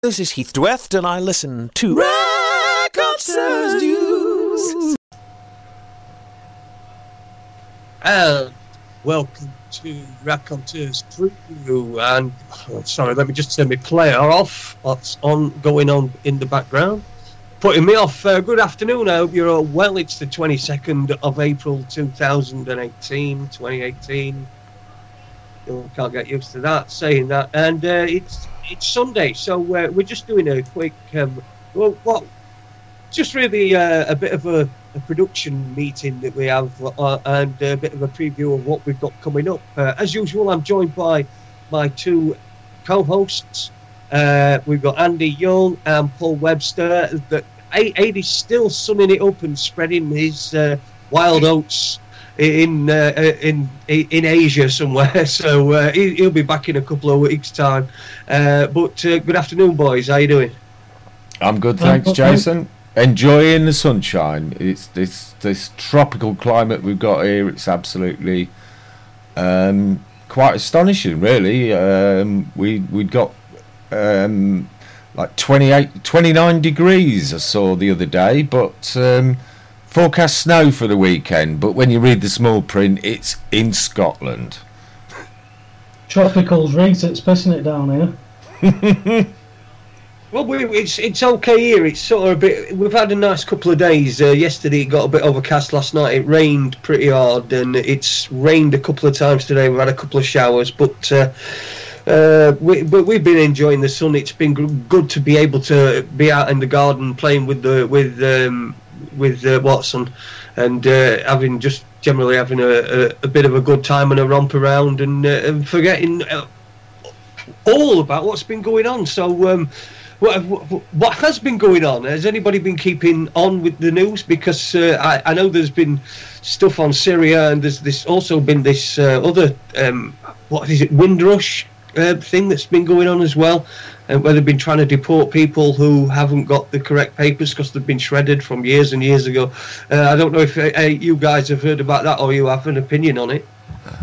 This is Heath Dweft, and I listen to Raconteurs News. And welcome to Raconteurs Preview. And sorry, let me just turn my player off. What's going on in the background? Putting me off. Good afternoon. I hope you're all well. It's the 22nd of April 2018. Can't get used to that, saying that. And it's Sunday, so we're just doing a quick, just really a bit of a production meeting that we have, and a bit of a preview of what we've got coming up. As usual, I'm joined by my two co-hosts. We've got Andy Young and Paul Webster. Aid still sunning it up and spreading his wild oats in Asia somewhere, so he'll be back in a couple of weeks' time. But good afternoon, boys. How you doing? I'm good, thanks, Jason. Enjoying the sunshine. It's this tropical climate we've got here. It's absolutely quite astonishing, really. We'd got like 29 degrees I saw the other day, but forecast snow for the weekend. But when you read the small print, it's in Scotland. Tropical's rigged, it's pissing it down here. Well, it's okay here. It's sort of a bit. We've had a nice couple of days. Yesterday it got a bit overcast. Last night it rained pretty hard, and it's rained a couple of times today. We've had a couple of showers, but we've been enjoying the sun. It's been good to be able to be out in the garden playing with Watson, and generally having a bit of a good time and a romp around, and forgetting all about what's been going on. So what has been going on? Has anybody been keeping on with the news? Because I know there's been stuff on Syria, and there's also been this other Windrush thing that's been going on as well, where they've been trying to deport people who haven't got the correct papers because they've been shredded from years and years ago. I don't know if you guys have heard about that, or you have an opinion on it.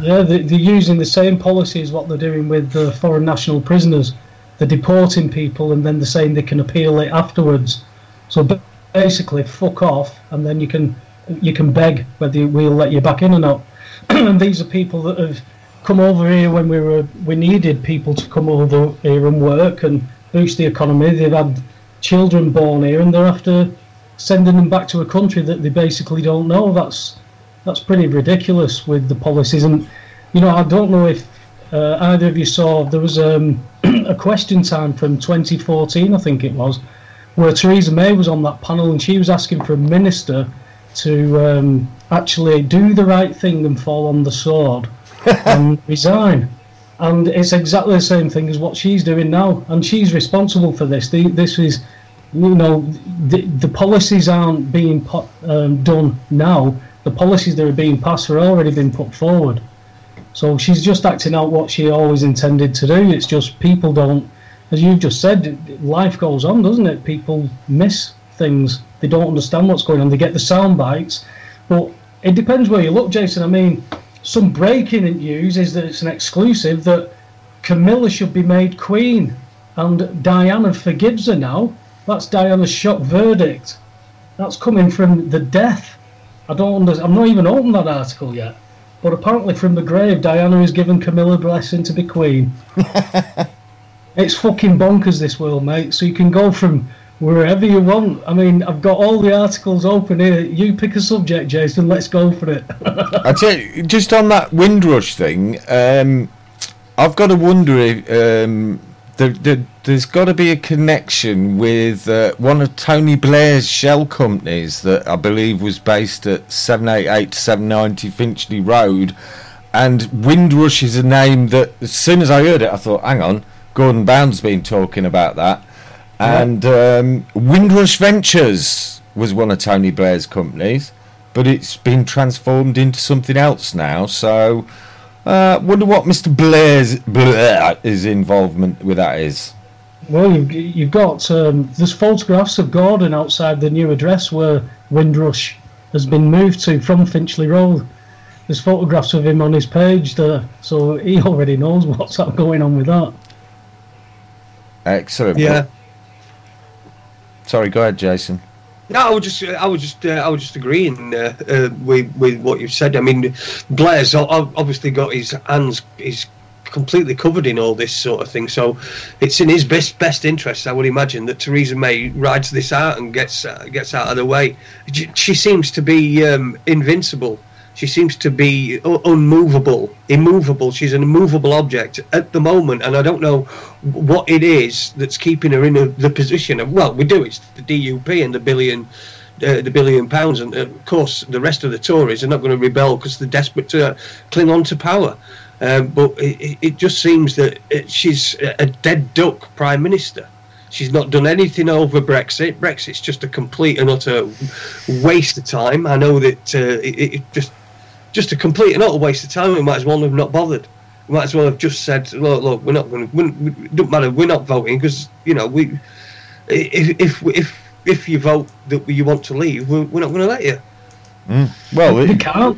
Yeah, they're using the same policy as what they're doing with the foreign national prisoners. They're deporting people, and then they're saying they can appeal it afterwards. So basically, fuck off, and then you can beg whether we'll let you back in or not. And these are people that have come over here when we needed people to come over here and work and boost the economy. They've had children born here, and they're after sending them back to a country that they basically don't know. That's pretty ridiculous with the policies. And I don't know if either of you saw, there was a question time from 2014, I think it was, where Theresa May was on that panel, and she was asking for a minister to actually do the right thing and fall on the sword and resign. And it's exactly the same thing as what she's doing now, and she's responsible for this. This is, the policies aren't being done now. The policies that are being passed are already been put forward. So she's just acting out what she always intended to do. It's just people don't, as you've just said, life goes on, doesn't it? People miss things. They don't understand what's going on. They get the sound bites. But it depends where you look, Jason. I mean, some breaking news is that it's an exclusive that Camilla should be made queen, and Diana forgives her now. That's Diana's shock verdict. That's coming from the death. I'm not even opened that article yet. But apparently from the grave, Diana has given Camilla blessing to be queen. It's fucking bonkers, this world, mate. So you can go from wherever you want. I mean, I've got all the articles open here. You pick a subject, Jason. Let's go for it. I tell you, just on that Windrush thing, I've got to wonder if there's got to be a connection with one of Tony Blair's shell companies that I believe was based at 788 to 790 Finchley Road. And Windrush is a name that, as soon as I heard it, I thought, hang on, Gordon Bound's been talking about that. And Windrush Ventures was one of Tony Blair's companies, but it's been transformed into something else now. So wonder what Mr. Blair's involvement with that is. Well, you've got there's photographs of Gordon outside the new address where Windrush has been moved to from Finchley Road. There's photographs of him on his page there, so he already knows what's going on with that. Excellent. Yeah. Sorry, go ahead, Jason. No, I was just agreeing with what you said. I mean, Blair's obviously got his hands. He's completely covered in all this sort of thing. So it's in his best interest, I would imagine, that Theresa May rides this out and gets out of the way. She seems to be invincible. She seems to be immovable. She's an immovable object at the moment, and I don't know what it is that's keeping her in the position of. Well, we do. It's the DUP and the £1 billion, and of course the rest of the Tories are not going to rebel because they're desperate to cling on to power. But it just seems that she's a dead duck prime minister. She's not done anything over Brexit. Brexit's just a complete and utter waste of time. I know that it just a complete and utter waste of time. We might as well have not bothered. We might as well have just said, look, we're not going to. It don't matter. We're not voting because if you vote that you want to leave, we're not going to let you. Well, they can't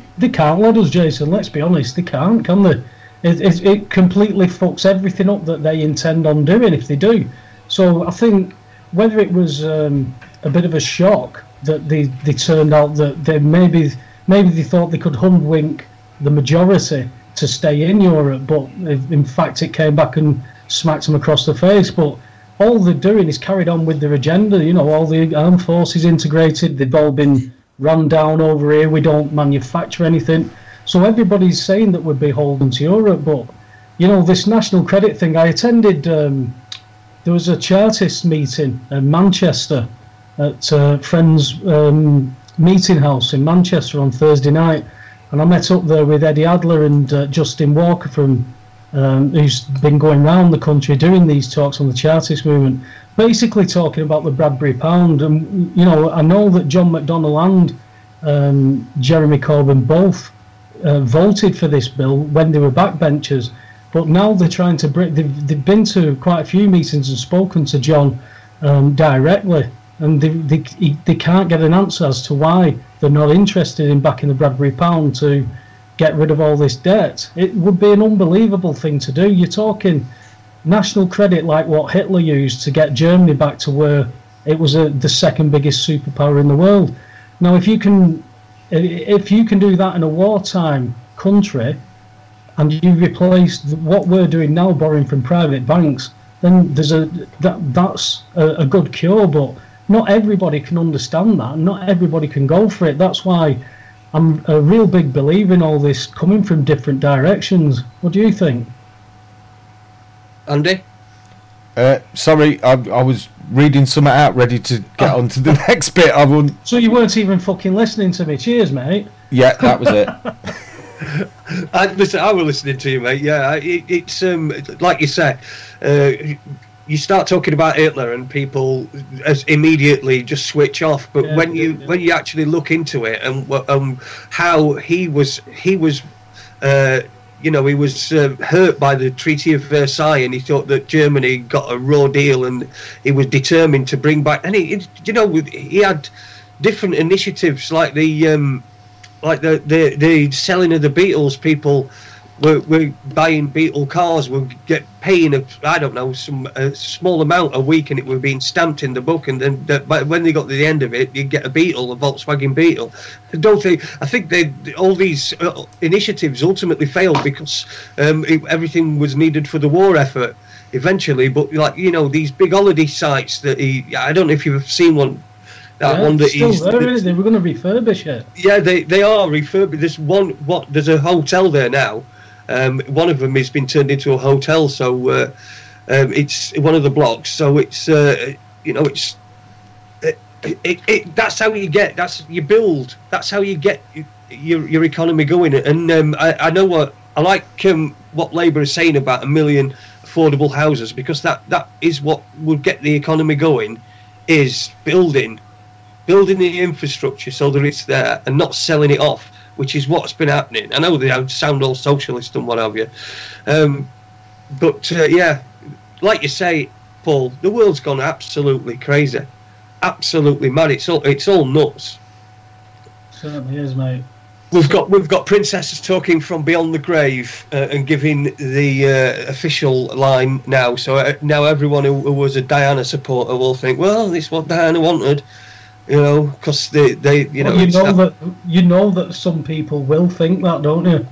let us, Jason. Let's be honest, they can't, can they? It completely fucks everything up that they intend on doing if they do. So I think whether it was a bit of a shock that they turned out that they maybe they thought they could hoodwink the majority to stay in Europe, but in fact it came back and smacked them across the face. But all they're doing is carried on with their agenda. All the armed forces integrated. They've all been run down over here. We don't manufacture anything. So everybody's saying that we're beholden to Europe. But, this national credit thing, I attended, there was a Chartist meeting in Manchester at Friends Meeting House in Manchester on Thursday night. And I met up there with Eddie Adler and Justin Walker from who's been going around the country doing these talks on the Chartist movement, basically talking about the Bradbury Pound. And I know that John McDonnell and Jeremy Corbyn both voted for this bill when they were backbenchers, but now they're trying to break. They've been to quite a few meetings and spoken to John directly, and they can't get an answer as to why they're not interested in backing the Bradbury Pound to get rid of all this debt. It would be an unbelievable thing to do. You're talking national credit like what Hitler used to get Germany back to where it was the second biggest superpower in the world. Now, if you can do that in a wartime country, and you replace what we're doing now, borrowing from private banks, then that's a good cure. But not everybody can understand that. Not everybody can go for it. That's why I'm a real big believer in all this coming from different directions. What do you think? Andy? Sorry, I was reading something out, ready to get on to the next bit. So you weren't even fucking listening to me. Cheers, mate. Yeah, that was it. Listen, I was listening to you, mate. Yeah, it's like you said, you start talking about Hitler and people immediately just switch off. But Yeah, when you actually look into it and how he was hurt by the Treaty of Versailles, and he thought that Germany got a raw deal, and he was determined to bring back. And he had different initiatives like the selling of the Beatles. People were buying Beatle cars, were paying some small amount a week, and it were being stamped in the book. And then when they got to the end of it, you get a Beetle, a Volkswagen Beetle. I think all these initiatives ultimately failed because everything was needed for the war effort eventually. But these big holiday sites that I don't know if you've seen one. One that still there, isn't it? We're going to refurbish it. Yeah, they are refurbished. There's a hotel there now. One of them has been turned into a hotel, so it's one of the blocks. So it's that's how you get. You build. That's how you get your economy going. And I know what I like. What Labour is saying about 1 million affordable houses, because that is what will get the economy going. Is building the infrastructure so that it's there and not selling it off, which is what's been happening. I know they sound all socialist and what have you, but like you say, Paul, the world's gone absolutely crazy, absolutely mad. It's all nuts. Certainly is, mate. We've got princesses talking from beyond the grave and giving the official line now. So now everyone who was a Diana supporter will think, well, this is what Diana wanted, because they you know that some people will think that, don't you?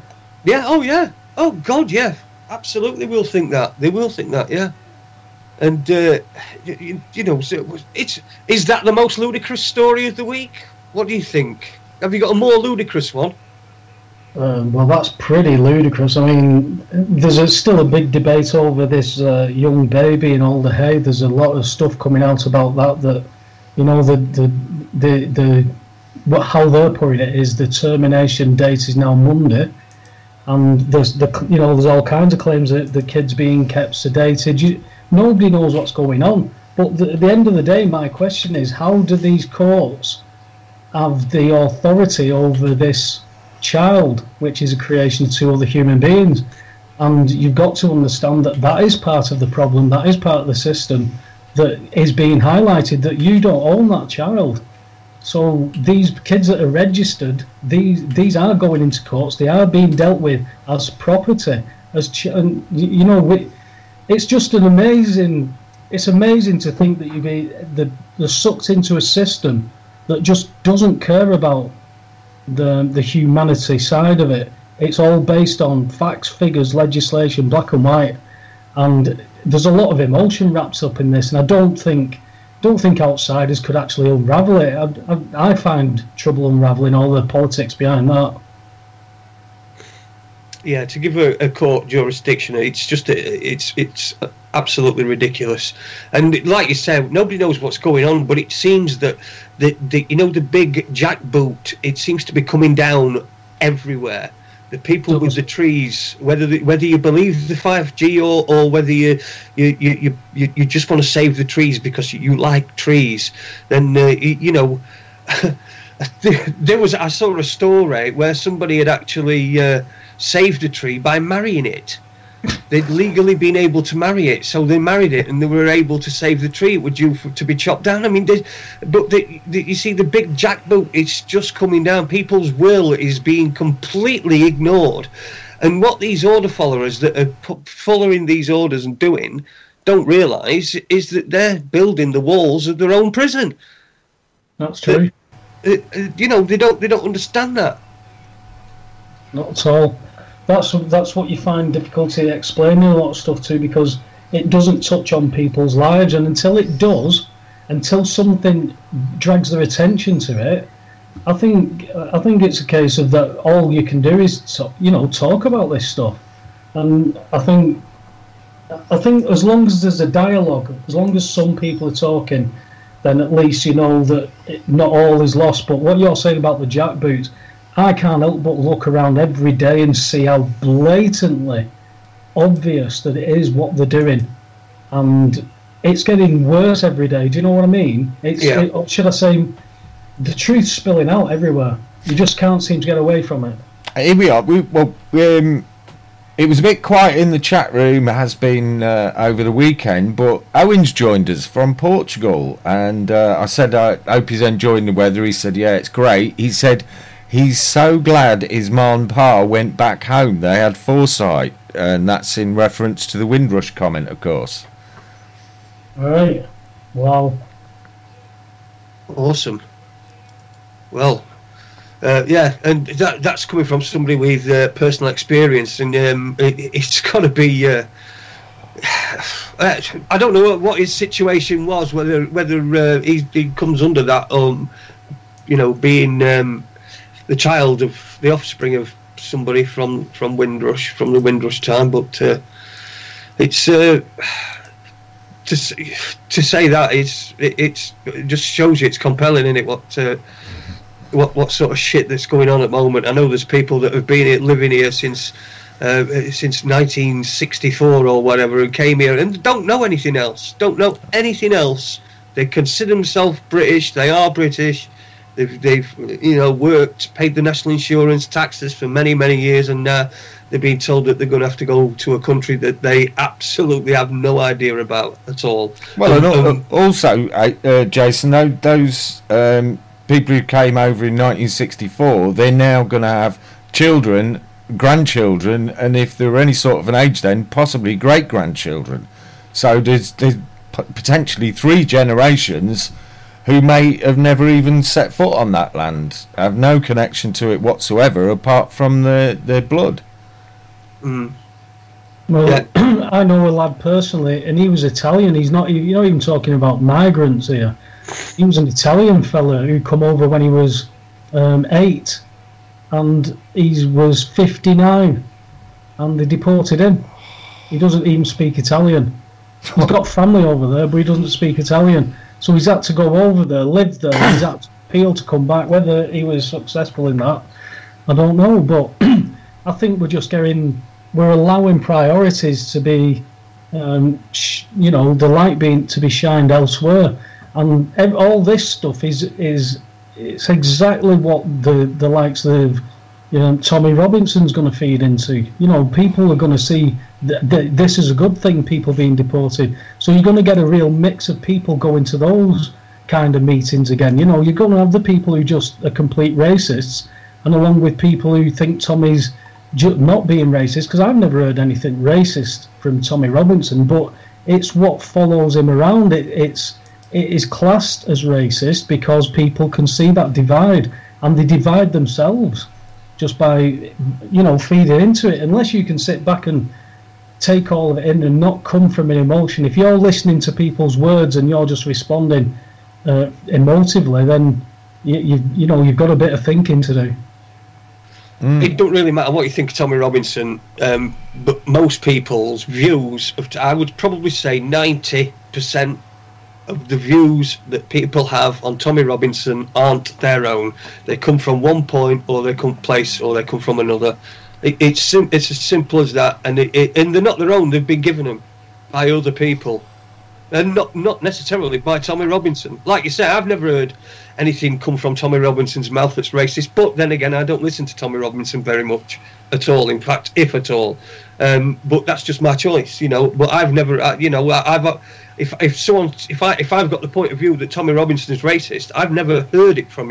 Yeah. Oh yeah. Oh God. Yeah. Absolutely, will think that. They will think that. Yeah. And so is that the most ludicrous story of the week? What do you think? Have you got a more ludicrous one? Well, that's pretty ludicrous. I mean, there's still a big debate over this young baby in Alder Hey. There's a lot of stuff coming out about that. How they're putting it is the termination date is now Monday, and there's all kinds of claims that the kid's being kept sedated. Nobody knows what's going on. But at the end of the day, my question is, how do these courts have the authority over this child, which is a creation of two other human beings? And you've got to understand that is part of the problem, that is part of the system that is being highlighted, that you don't own that child. So these kids that are registered, these are going into courts, they are being dealt with as property, it's just it's amazing to think that they're sucked into a system that just doesn't care about the humanity side of it. It's all based on facts, figures, legislation, black and white, and there's a lot of emotion wrapped up in this. And I don't think outsiders could actually unravel it. I find trouble unraveling all the politics behind that. Yeah, to give a court jurisdiction, it's absolutely ridiculous. And like you said, nobody knows what's going on, but it seems that the big jackboot, it seems to be coming down everywhere. The people with the trees, whether you believe the 5G or whether you just want to save the trees because you like trees, then I saw a story where somebody had actually saved a tree by marrying it. They'd legally been able to marry it, so they married it, and they were able to save the tree. It was due to be chopped down. I mean, you see, the big jackboot, it's just coming down. People's will is being completely ignored. And what these order followers that are following these orders and doing don't realise is that they're building the walls of their own prison. That's true. They don't understand that. Not at all. That's what you find difficulty explaining a lot of stuff to, because it doesn't touch on people's lives, and until it does, until something drags their attention to it, I think it's a case of that all you can do is talk about this stuff. And I think as long as there's a dialogue, as long as some people are talking, then at least you know that not all is lost. But what you're saying about the jackboots, I can't help but look around every day and see how blatantly obvious that it is what they're doing, and it's getting worse every day. Do you know what I mean? Should I say, the truth's spilling out everywhere. You just can't seem to get away from it. Here we are. It was a bit quiet in the chat room. It has been over the weekend, but Owen's joined us from Portugal, and I said, I hope he's enjoying the weather. He said, yeah, it's great. He said he's so glad his ma and pa went back home. They had foresight, and that's in reference to the Windrush comment, of course. All right. Wow. Awesome. Well, yeah, and that's coming from somebody with personal experience, and it's got to be. I don't know what his situation was, whether he comes under that, being the child of the offspring of somebody from Windrush, from the Windrush time, but it's to say that it just shows you, it's compelling, isn't it? What sort of shit that's going on at the moment. I know there's people that have been living here since 1964 or whatever, and came here and don't know anything else. They consider themselves British. They are British. They've worked, paid the national insurance taxes for many years, and now they're being told that they're going to have to go to a country that they absolutely have no idea about at all. Well, also, Jason, those people who came over in 1964, they're now going to have children, grandchildren, and if they're any sort of an age then, possibly great-grandchildren. So there's potentially 3 generations who may have never even set foot on that land, have no connection to it whatsoever apart from their blood. Mm. Well, Yeah. I know a lad personally, and he was Italian. He's not, you're not even talking about migrants here. He was an Italian fella who come over when he was 8, and he was 59, and they deported him. He doesn't even speak Italian. He's got family over there, but he doesn't speak Italian. So he's had to go over there, live there. He's had to appeal to come back. Whether he was successful in that, I don't know. But I think we're allowing priorities to be, the light being to be shined elsewhere, and all this stuff it's exactly what the likes of Tommy Robinson's going to feed into. People are going to see this is a good thing, people being deported. So you're going to get a real mix of people going to those kind of meetings again. You're going to have the people who just are complete racists, and along with people who think Tommy's not being racist, because I've never heard anything racist from Tommy Robinson, but it's what follows him around. It is classed as racist because people can see that divide, and they divide themselves just by feeding into it. Unless you can sit back and take all of it in and not come from an emotion, if you're listening to people's words and you're just responding emotively, then you've got a bit of thinking to do. It don't really matter what you think of Tommy Robinson, but most people's views, I would probably say 90% of the views that people have on Tommy Robinson aren't their own. They come from one point, or they come from another. It's as simple as that, and they're not their own. They've been given them by other people, and not necessarily by Tommy Robinson. Like you say, I've never heard anything come from Tommy Robinson's mouth that's racist. But then again, I don't listen to Tommy Robinson very much at all. In fact, if at all. But that's just my choice, But I've never, if I've got the point of view that Tommy Robinson is racist, I've never heard it from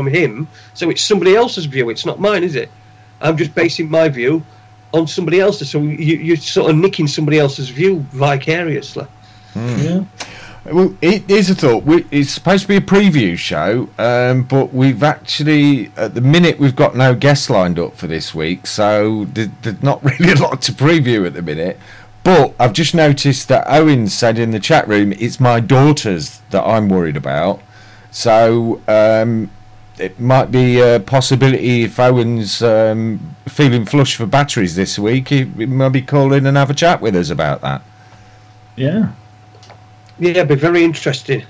him. So it's somebody else's view. It's not mine, is it? I'm just basing my view on somebody else's. So you're sort of nicking somebody else's view vicariously. Yeah. Well, it is a thought. It's supposed to be a preview show, but we've actually, at the minute, we've got no guests lined up for this week, so there's not really a lot to preview at the minute. But I've just noticed that Owen said in the chat room, it's my daughters that I'm worried about. So it might be a possibility if Owen's feeling flush for batteries this week, he might be call in and have a chat with us about that. Yeah. Yeah, it'd be very interesting.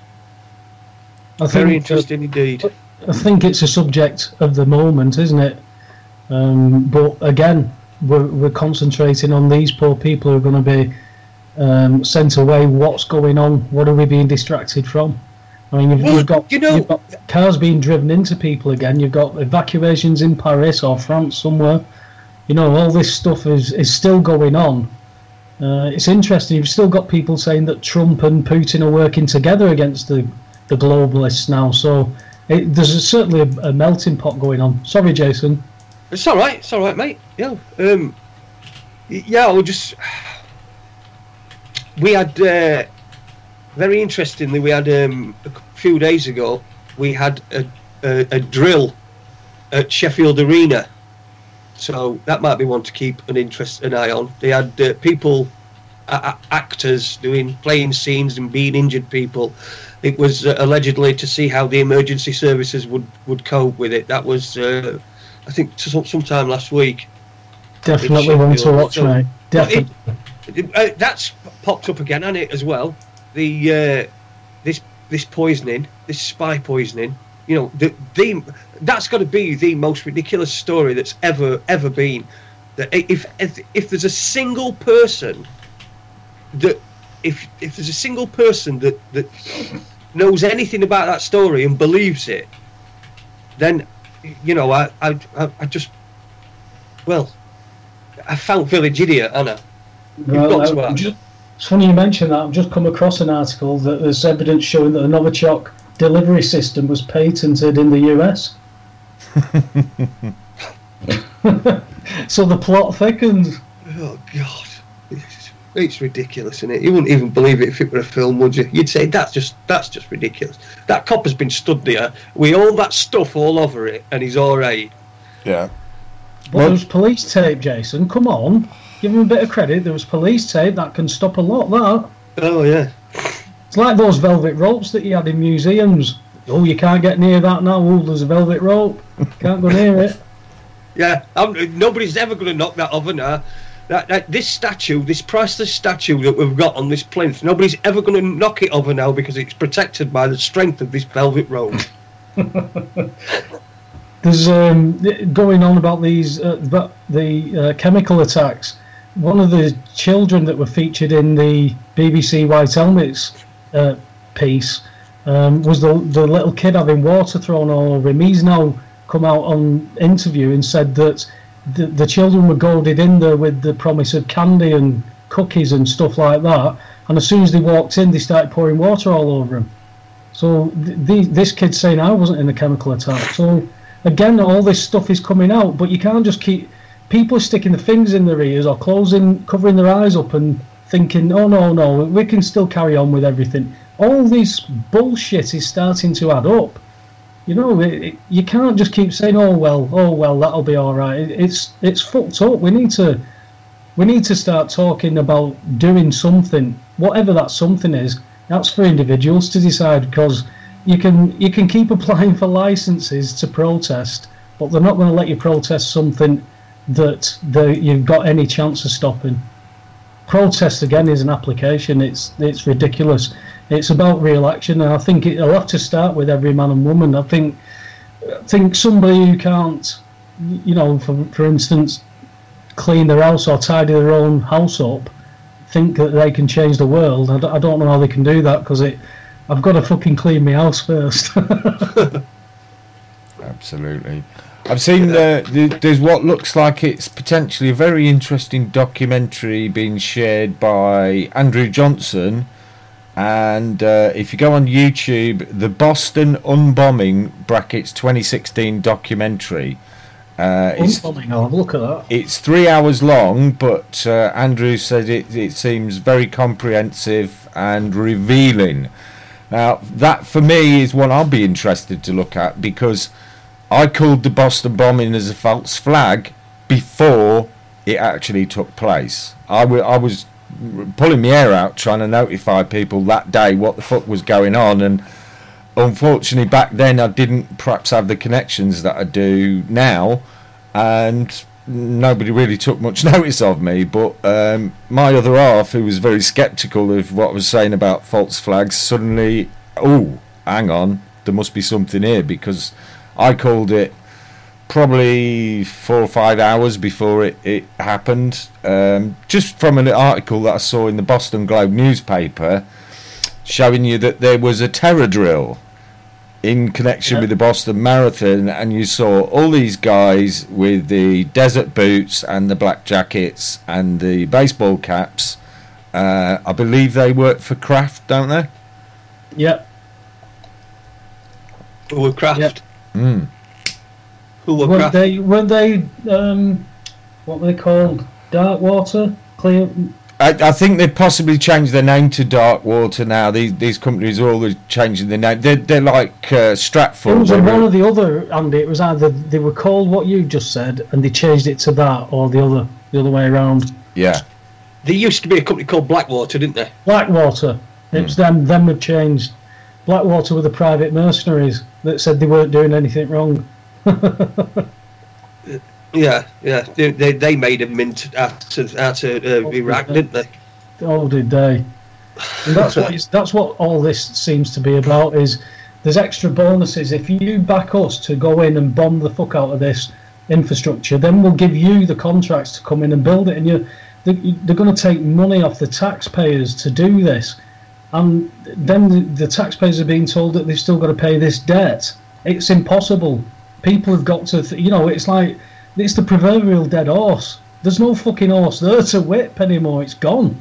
Very interesting indeed. I think it's a subject of the moment, isn't it? But again, we're concentrating on these poor people who are going to be sent away. What's going on? What are we being distracted from? I mean, you've got cars being driven into people again. You've got evacuations in Paris or France somewhere. All this stuff is still going on. It's interesting. You've still got people saying that Trump and Putin are working together against the globalists now. So there's certainly a melting pot going on. Sorry, Jason. It's all right, mate. Yeah. We had very interestingly. We had a few days ago. We had a drill at Sheffield Arena. So that might be one to keep an eye on. They had people, actors playing scenes and being injured people. It was allegedly to see how the emergency services would cope with it. That was, I think, sometime last week. Definitely want to watch, mate. Definitely. That's popped up again, hasn't it, as well? The this poisoning, this spy poisoning. That's got to be the most ridiculous story that's ever been. That if there's a single person that if there's a single person that knows anything about that story and believes it, then I just I found village idiot, Anna. It's funny you mention that. I've just come across an article that there's evidence showing that the Novichok delivery system was patented in the US. So the plot thickens. Oh God, it's ridiculous, isn't it? You wouldn't even believe it if it were a film, would you? You'd say that's just ridiculous. That cop has been stood there with all that stuff all over it, and he's all right. Yeah. Well, there was police tape, Jason. Come on, give him a bit of credit. There was police tape that can stop a lot. That. Oh yeah. It's like those velvet ropes that you had in museums. Oh, you can't get near that now. Oh, there's a velvet rope. Can't go near it. Yeah, nobody's ever going to knock that over now. This statue, this priceless statue that we've got on this plinth, nobody's ever going to knock it over now because it's protected by the strength of this velvet rope. There's going on about these the chemical attacks. One of the children that were featured in the BBC White Helmets piece was the little kid having water thrown all over him. He's now come out on interview and said that the children were goaded in there with the promise of candy and cookies and stuff like that, and as soon as they walked in, they started pouring water all over him. So this kid's saying I wasn't in the chemical attack. So again, all this stuff is coming out, but you can't just keep... People are sticking their fingers in their ears or covering their eyes up and thinking, oh no, we can still carry on with everything. All this bullshit is starting to add up. You know, you can't just keep saying, oh well, that'll be all right. It's fucked up. We need to start talking about doing something, whatever that something is. That's for individuals to decide, because you can keep applying for licenses to protest, but they're not going to let you protest something that you've got any chance of stopping. Protest again is an application. It's ridiculous. It's about real action, and I think it'll have to start with every man and woman. I think somebody who can't, you know, for instance, clean their house or tidy their own house up, think that they can change the world. I don't know how they can do that, because I've got to fucking clean my house first. Absolutely. I've seen there's what looks like it's potentially a very interesting documentary being shared by Andrew Johnson, and if you go on YouTube, the Boston Unbombing (2016) documentary. Unbombing, I'll have a look at that. It's 3 hours long, but Andrew said it seems very comprehensive and revealing. Now, that for me is one I'll be interested to look at, because I called the Boston bombing as a false flag before it actually took place. I was pulling my hair out trying to notify people that day what the fuck was going on, and unfortunately back then I didn't perhaps have the connections that I do now, and nobody really took much notice of me. But my other half, who was very sceptical of what I was saying about false flags, suddenly, oh, hang on, there must be something here, because I called it probably 4 or 5 hours before it happened, just from an article that I saw in the Boston Globe newspaper showing you that there was a terror drill in connection with the Boston Marathon, and you saw all these guys with the desert boots and the black jackets and the baseball caps. I believe they work for Kraft, don't they? Yep. Who were Kraft? Yep. Mm. Who were Weren't Kraft? they what were they called? Darkwater? Clear? I think they've possibly changed their name to Darkwater now. These companies are always changing their name. They're like Stratford. It was one or the other, Andy. It was either they were called what you just said, and they changed it to that, or the other way around. Yeah. There used to be a company called Blackwater, didn't there? Blackwater. It was them have changed. Blackwater were the private mercenaries that said they weren't doing anything wrong. Yeah. They made a mint out of Iraq, didn't they? Oh, did they? And that's what all this seems to be about. Is there's extra bonuses if you back us to go in and bomb the fuck out of this infrastructure, then we'll give you the contracts to come in and build it, and they're going to take money off the taxpayers to do this, and then the taxpayers are being told that they've still got to pay this debt. It's impossible. People have got to, it's like, it's the proverbial dead horse. There's no fucking horse there to whip anymore. It's gone.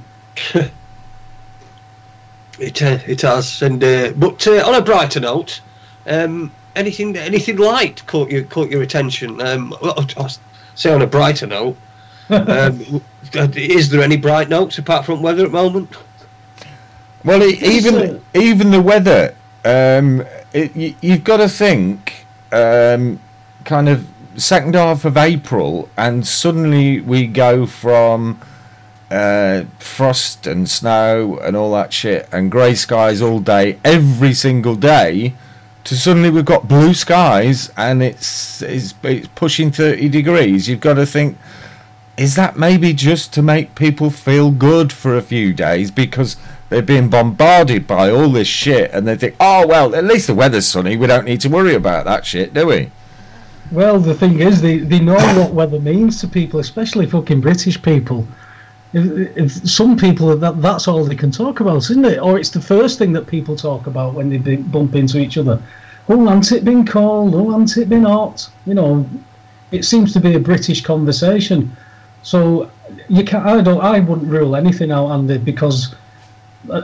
It has, and but on a brighter note, anything light caught your attention? Well, I'll say on a brighter note, is there any bright notes apart from weather at the moment? Well, even the weather, you've got to think, kind of second half of April, and suddenly we go from frost and snow and all that shit and grey skies all day every single day to suddenly we've got blue skies and it's pushing 30 degrees. You've got to think, is that maybe just to make people feel good for a few days because they're being bombarded by all this shit and they think, oh well, at least the weather's sunny, we don't need to worry about that shit, do we? Well, the thing is, they know what weather means to people, especially fucking British people. If some people, that's all they can talk about, isn't it? Or it's the first thing that people talk about when they bump into each other. Oh, hasn't it been cold? Oh, hasn't it been hot? You know, it seems to be a British conversation. So you can't. I wouldn't rule anything out, Andy, because,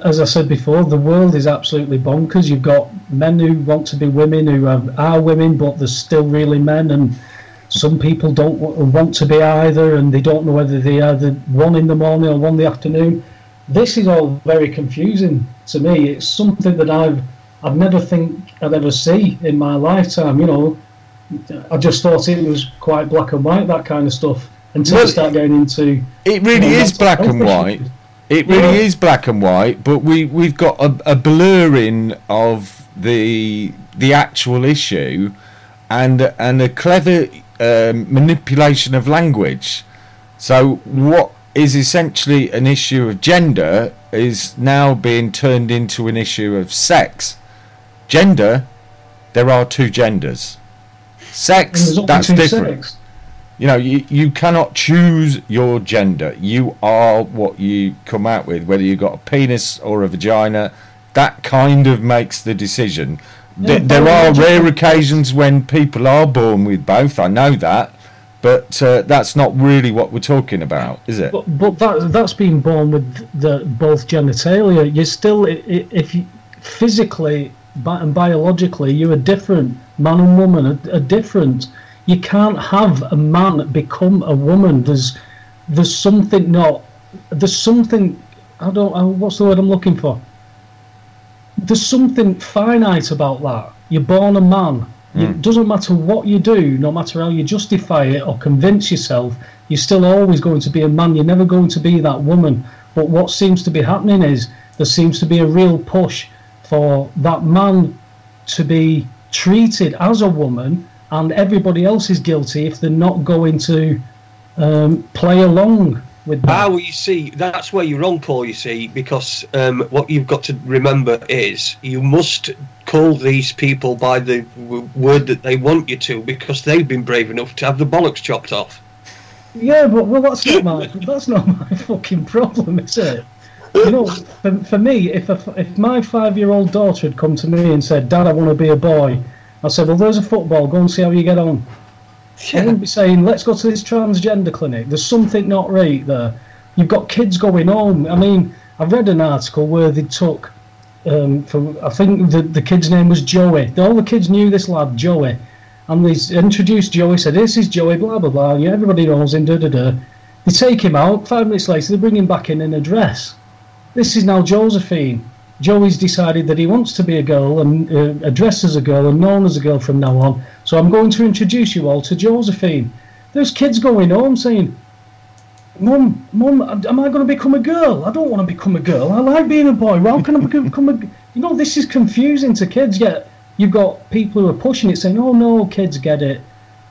as I said before, the world is absolutely bonkers. You've got men who want to be women, who are women, but they're still really men, and some people don't want to be either, and they don't know whether they are the one in the morning or one in the afternoon. This is all very confusing to me. It's something that I've never think I'd ever see in my lifetime. You know, I just thought it was quite black and white, that kind of stuff, until you start getting into. It really is black and white. It really is black and white, but we've got a blurring of the actual issue, and a clever manipulation of language. So what is essentially an issue of gender is now being turned into an issue of sex. Gender, there are two genders. Sex, that's different. Sex. You know, you cannot choose your gender. You are what you come out with, whether you've got a penis or a vagina. That kind of makes the decision. Yeah, there are rare occasions when people are born with both, I know that, but that's not really what we're talking about, is it? But that's being born with both genitalia. You're still, if you, physically and biologically, you are different. Man and woman are different. You can't have a man become a woman. There's something what's the word I'm looking for? There's something finite about that. You're born a man. It doesn't matter what you do, no matter how you justify it or convince yourself, you're still always going to be a man. You're never going to be that woman. But what seems to be happening is there seems to be a real push for that man to be treated as a woman, and everybody else is guilty if they're not going to play along with that. Well, you see, that's where you're wrong, Paul, you see, because what you've got to remember is you must call these people by the word that they want you to, because they've been brave enough to have the bollocks chopped off. Yeah, but that's not my fucking problem, is it? You know, for me, if my 5-year-old daughter had come to me and said, "Dad, I want to be a boy," I said, "Well, there's a football, go and see how you get on." Yeah. I wouldn't be saying, let's go to this transgender clinic. There's something not right there. You've got kids going home. I mean, I've read an article where they took, I think the kid's name was Joey. All the kids knew this lad, Joey. And they introduced Joey, said, "This is Joey, blah, blah, blah." Yeah, everybody knows him, da-da-da. They take him out. 5 minutes later, they bring him back in a dress. This is now Josephine. Joey's decided that he wants to be a girl and addressed as a girl and known as a girl from now on. So I'm going to introduce you all to Josephine. There's kids going home saying, Mum, am I going to become a girl? I don't want to become a girl. I like being a boy. How can I become a... You know, this is confusing to kids, yet you've got people who are pushing it saying, oh no, kids get it.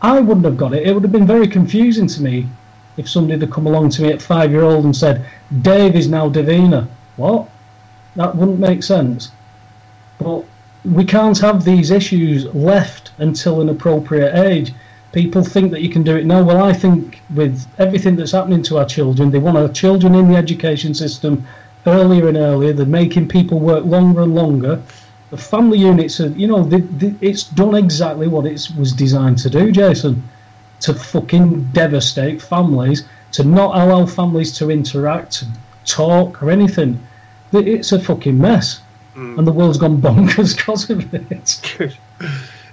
I wouldn't have got it. It would have been very confusing to me if somebody had come along to me at 5-year-old and said, Dave is now Davina. What? That wouldn't make sense. But we can't have these issues left until an appropriate age. People think that you can do it now. Well, I think with everything that's happening to our children, they want our children in the education system earlier and earlier. They're making people work longer and longer. The family units are, you know, it's done exactly what it was designed to do, Jason. To fucking devastate families, to not allow families to interact, to talk or anything. It's a fucking mess. And the world's gone bonkers because of it.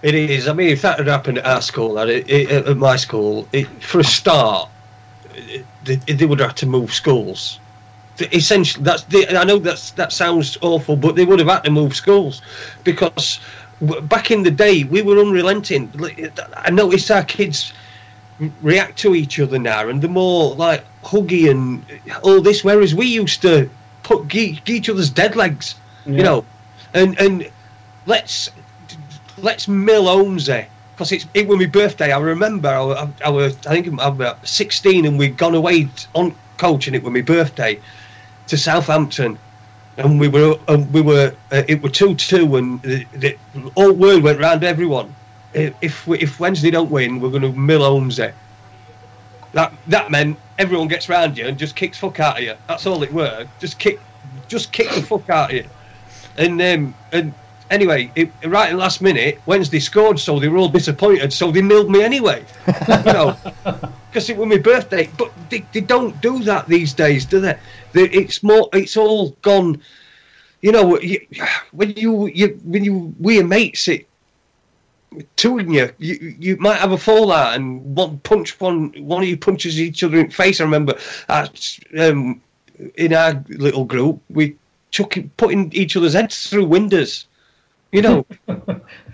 It is. I mean, if that had happened at our school, at my school, for a start, they would have to move schools. Essentially, I know that sounds awful, but they would have had to move schools because back in the day we were unrelenting. I noticed our kids react to each other now, and they're more like huggy and all this, whereas we used to get each other's dead legs. You know, and let's mill Holmesy because it was my birthday. I remember I think I was 16 and we'd gone away on coach, and it was my birthday to Southampton, and we were it was 2-2, and the whole word went round everyone. If Wednesday don't win, we're going to mill Holmesy. That meant everyone gets round you and just kicks fuck out of you. That's all it were. Just kick the fuck out of you. And anyway, right in the last minute, Wednesday scored, so they were all disappointed. So they milled me anyway, because it was my birthday. But they don't do that these days, do they? It's all gone. You know, when you with your mates, two of you might have a fallout, and one of you punches each other in the face. I remember in our little group, we putting each other's heads through windows,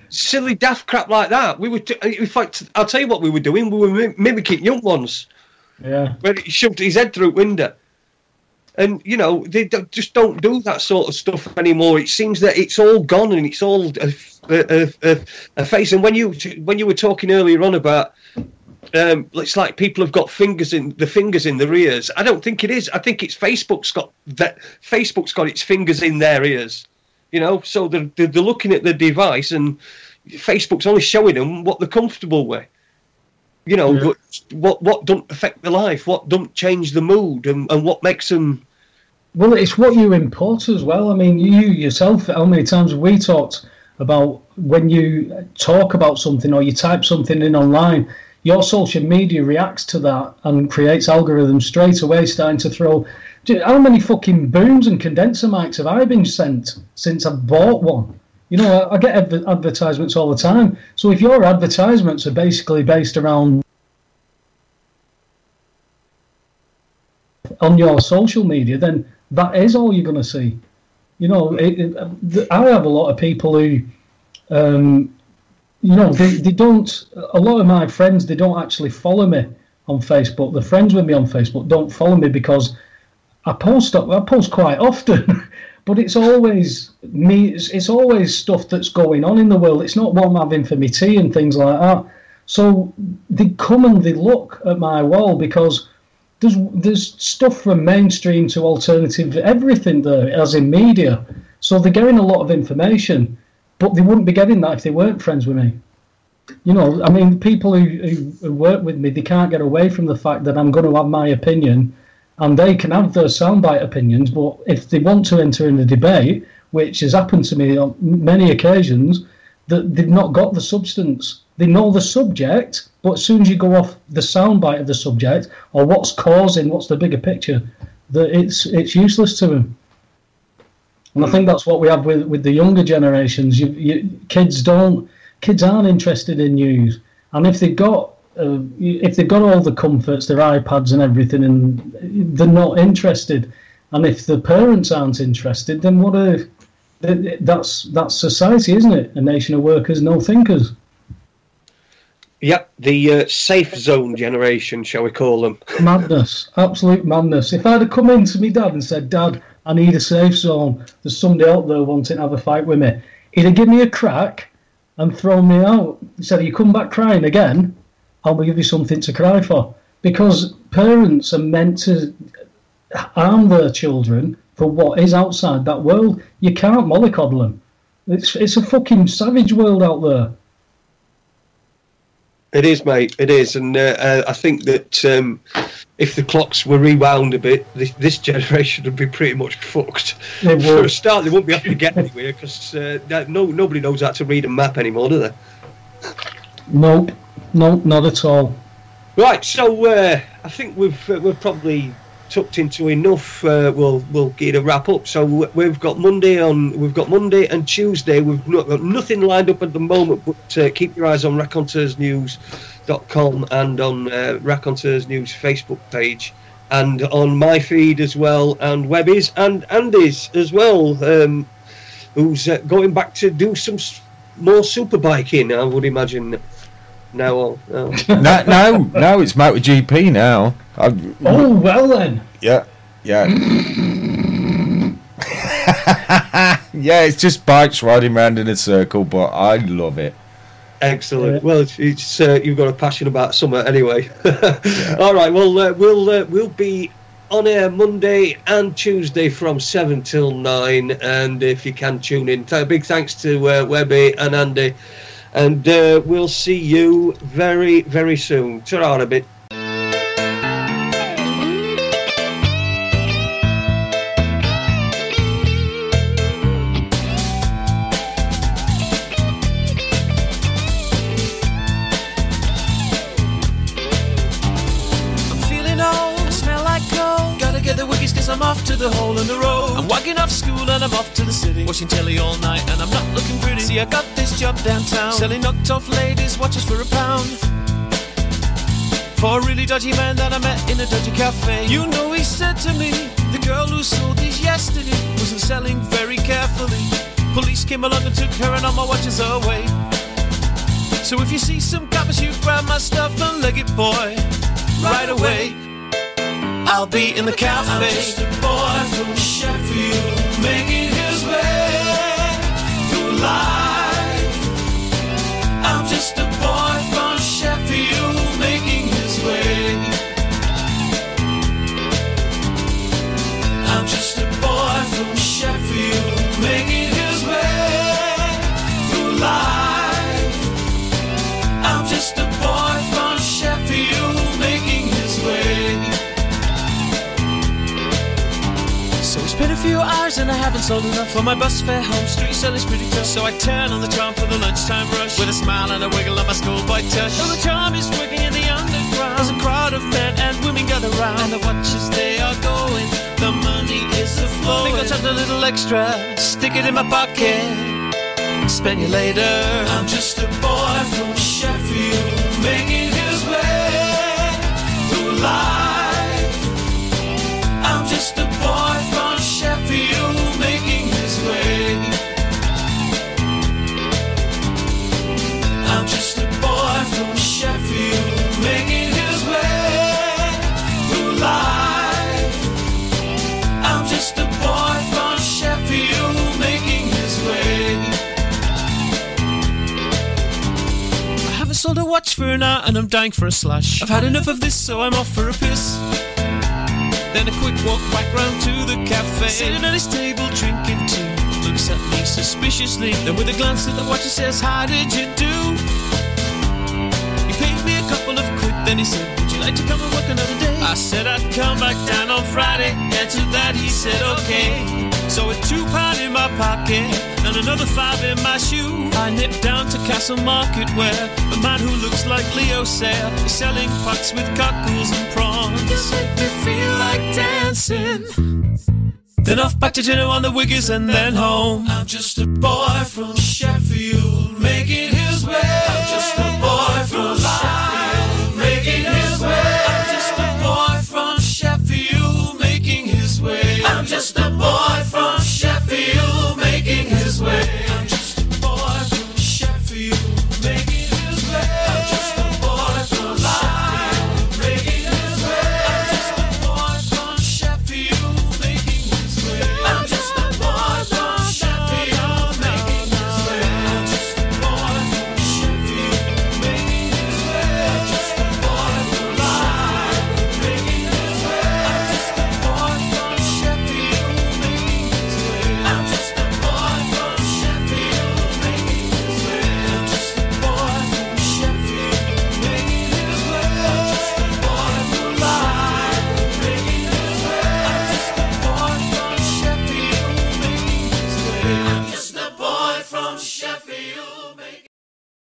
silly daft crap like that. We were, in fact, I'll tell you what we were doing. We were mimicking young ones. Yeah, where he shoved his head through a window, and they just don't do that sort of stuff anymore. It seems that it's all gone and it's all a face. And when you were talking earlier on about. It's like people have got fingers in their ears. I don't think it is. I think it's Facebook's got its fingers in their ears. So they're looking at the device, and Facebook's only showing them what they're comfortable with. But what don't affect their life, what don't change the mood, and what makes them. Well, it's what you import as well. I mean, you yourself. How many times have we talked about when you talk about something or you type something in online? Your social media reacts to that and creates algorithms straight away, starting to throw. How many fucking booms and condenser mics have I been sent since I've bought one? I get advertisements all the time. So if your advertisements are basically based around on your social media, then that is all you're going to see. I have a lot of people who. They don't. A lot of my friends, they don't actually follow me on Facebook. The friends with me on Facebook don't follow me because I post quite often, but it's always me. It's always stuff that's going on in the world. It's not what I'm having for me tea and things like that. So they come and they look at my wall because there's stuff from mainstream to alternative, everything there, as in media. So they're getting a lot of information. But they wouldn't be getting that if they weren't friends with me. I mean, people who work with me, they can't get away from the fact that I'm going to have my opinion, and they can have their soundbite opinions, but if they want to enter in a debate, which has happened to me on many occasions, that they've not got the substance. They know the subject, but as soon as you go off the soundbite of the subject, or what's the bigger picture, that it's useless to them. And I think that's what we have with the younger generations. Kids aren't interested in news, and if they've got all the comforts, their iPads and everything, and they're not interested. And if the parents aren't interested, then that's society, isn't it? A nation of workers, no thinkers. Yep, the safe zone generation, shall we call them? Madness, absolute madness. If I'd have come in to my dad and said, "Dad, I need a safe zone. There's somebody out there wanting to have a fight with me," he'd have given me a crack and thrown me out. He said, "You come back crying again, I'll give you something to cry for." Because parents are meant to harm their children for what is outside that world. You can't mollycoddle them. It's a fucking savage world out there. It is, mate. It is, and I think that if the clocks were rewound a bit, this generation would be pretty much fucked. For a start, they won't be able to get anywhere because nobody knows how to read a map anymore, do they? Nope, not at all. Right, so I think we've probably tucked into enough, we'll get a wrap up. So we've got Monday and Tuesday. We've got nothing lined up at the moment, but keep your eyes on raconteursnews.com and on Raconteurs News Facebook page, and on my feed as well, and Webby's and Andy's as well, who's going back to do some more superbiking, I would imagine. No, no, it's MotoGP now. Oh, well then. Yeah. Yeah, it's just bikes riding around in a circle, but I love it. Excellent. Well, it's you've got a passion about summer anyway. Yeah. All right. Well, we'll be on air Monday and Tuesday from 7 till 9, and if you can tune in, big thanks to Webby and Andy, and we'll see you very, very soon. Ta-ra a bit. I'm off to the hole in the road. I'm walking off school and I'm off to the city, watching telly all night and I'm not looking pretty. See, I got this job downtown, selling knocked off ladies' watches for £1. For a really dodgy man that I met in a dodgy cafe. You know, he said to me, the girl who sold these yesterday wasn't selling very carefully. Police came along and took her and all my watches away. So if you see some coppers, you grab my stuff and leg it, boy, right away. I'll be in the cafe. I'm just a boy from Sheffield, making his way through life. I'm just a boy from Sheffield, making his way. I'm just a boy from Sheffield, making his way through life. I'm just a boy from Sheffield, making his way. It's been a few hours and I haven't sold enough for my bus fare home. Street selling's pretty tough, so I turn on the charm for the lunchtime rush, with a smile and a wiggle on my schoolboy touch. So the charm is working in the underground. There's a crowd of men and women gather round, and the watches they are going, the money is a flowing. Think I'll take a little extra, stick it in my pocket, spend you later. I'm just a boy from Sheffield, making his way through life. I'm just a boy from Sheffield, making his way. I'm just a boy from Sheffield, making his way through life. I'm just a boy from Sheffield, making his way. I haven't sold a watch for an hour and I'm dying for a slash. I've had enough of this, so I'm off for a piss. Then a quick walk back round to the cafe, sitting at his table drinking tea. Looks at me suspiciously, then with a glance at the watch he says, how did you do? He paid me a couple of quid, then he said, would you like to come and work another day? I said I'd come back down on Friday, and to that he said okay. So with £2 in my pocket and another 5 in my shoe, I nipped down to Castle Market, where a man who looks like Leo Sayer is selling pots with cockles and prawns. You make me feel like dancing. Then off back to dinner on the Wiggers and then home. I'm just a boy from Sheffield.